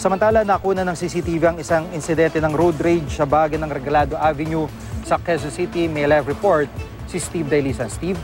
Samantala, nakuna ng CCTV ang isang insidente ng road rage sa bahagi ng Regalado Avenue sa Quezon City. May live report si Steve Dailisan. Steve?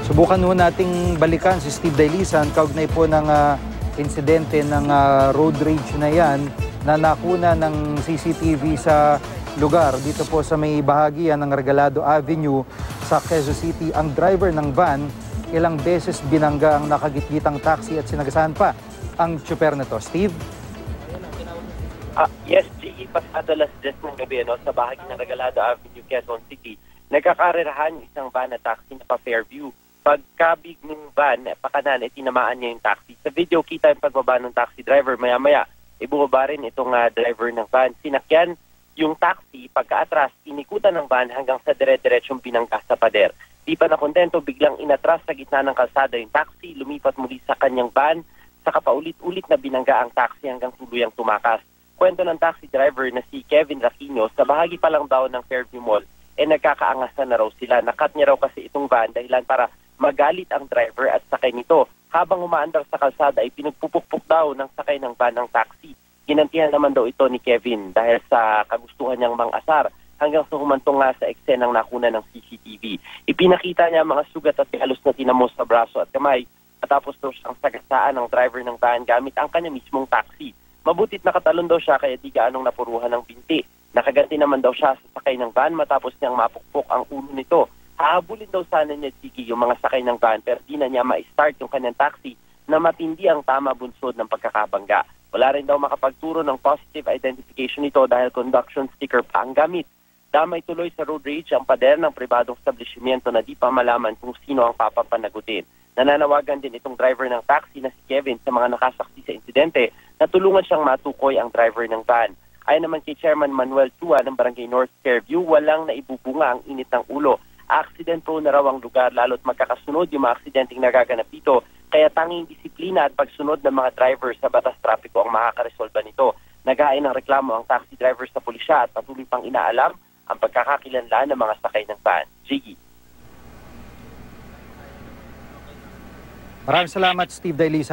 Subukan ho nating balikan si Steve Dailisan kaugnay po ng insidente ng road rage na yan na nakuna ng CCTV sa lugar dito po sa may bahagian ng Regalado Avenue sa Quezon City. Ang driver ng van ilang beses binangga ang nakagitgitang taxi at sinagasahan pa ang tsuper nito. Steve? Yes, G.E. Pasado alas 10 ng gabi sa bahagi ng Regalado Avenue, Quezon City. Nagkakarerahan yung isang van na taxi na pa-Fairview. Pagkabig ng van, pakanan, tinamaan niya yung taxi. Sa video, kita yung pagbaba ng taxi driver. Maya-maya, ibubaba rin itong driver ng van. Sinakyan yung taxi, pagka-atras, inikutan ng van hanggang sa dire-diretsyong binangga sa pader. Di pa nakontento, biglang inatras sa gitna ng kalsada yung taxi, lumipat muli sa kanyang van, saka paulit-ulit na binangga ang taxi hanggang tuluyang tumakas. Kwento ng taxi driver na si Kevin Raquino, sa bahagi pa lang daw ng Fairview Mall, nagkakaangasan na raw sila. Nakat niya raw kasi itong van dahilan para magalit ang driver at sakay nito. Habang umaandar sa kalsada ay pinagpupukpok daw ng sakay ng van ng taxi. Ginantihan naman daw ito ni Kevin dahil sa kagustuhan niyang mang-asar hanggang sa humantong nga sa eksenang nakuna ng CCTV. Ipinakita niya mga sugat at halos na tinamos sa braso at kamay matapos daw siyang sagasaan ng driver ng van gamit ang kanya mismong taxi. Mabutit nakatalon daw siya kaya di gaanong napuruhan ng binti. Nakaganti naman daw siya sa sakay ng van matapos niyang mapukpok ang ulo nito. Hahabulin daw sana niya yung mga sakay ng van pero di na niya ma-start yung kanyang taxi na matindi ang tama bunsod ng pagkakabangga. Wala rin daw makapagturo ng positive identification nito dahil conduction sticker pa ang gamit. Damay tuloy sa road rage ang pader ng pribadong establishmento na di pa malaman kung sino ang papapanagutin. Nananawagan din itong driver ng taxi na si Kevin sa mga nakasaksi sa insidente na tulungan siyang matukoy ang driver ng van. Ayon naman kay Chairman Manuel Tua ng Barangay North Fairview, walang naibubunga ang init ng ulo. Accident prone na raw ang lugar lalo't magkakasunod yung mga aksidenteng nagaganap dito. Kaya tanging disiplina at pagsunod ng mga driver sa batas trapiko ang makakaresolba nito. Naghain ng reklamo ang taxi driver sa pulisya at patuloy pang inaalam ang pagkakakilanlan ng mga sakay ng van. Jiggy. Maraming salamat, Steve Dailisan.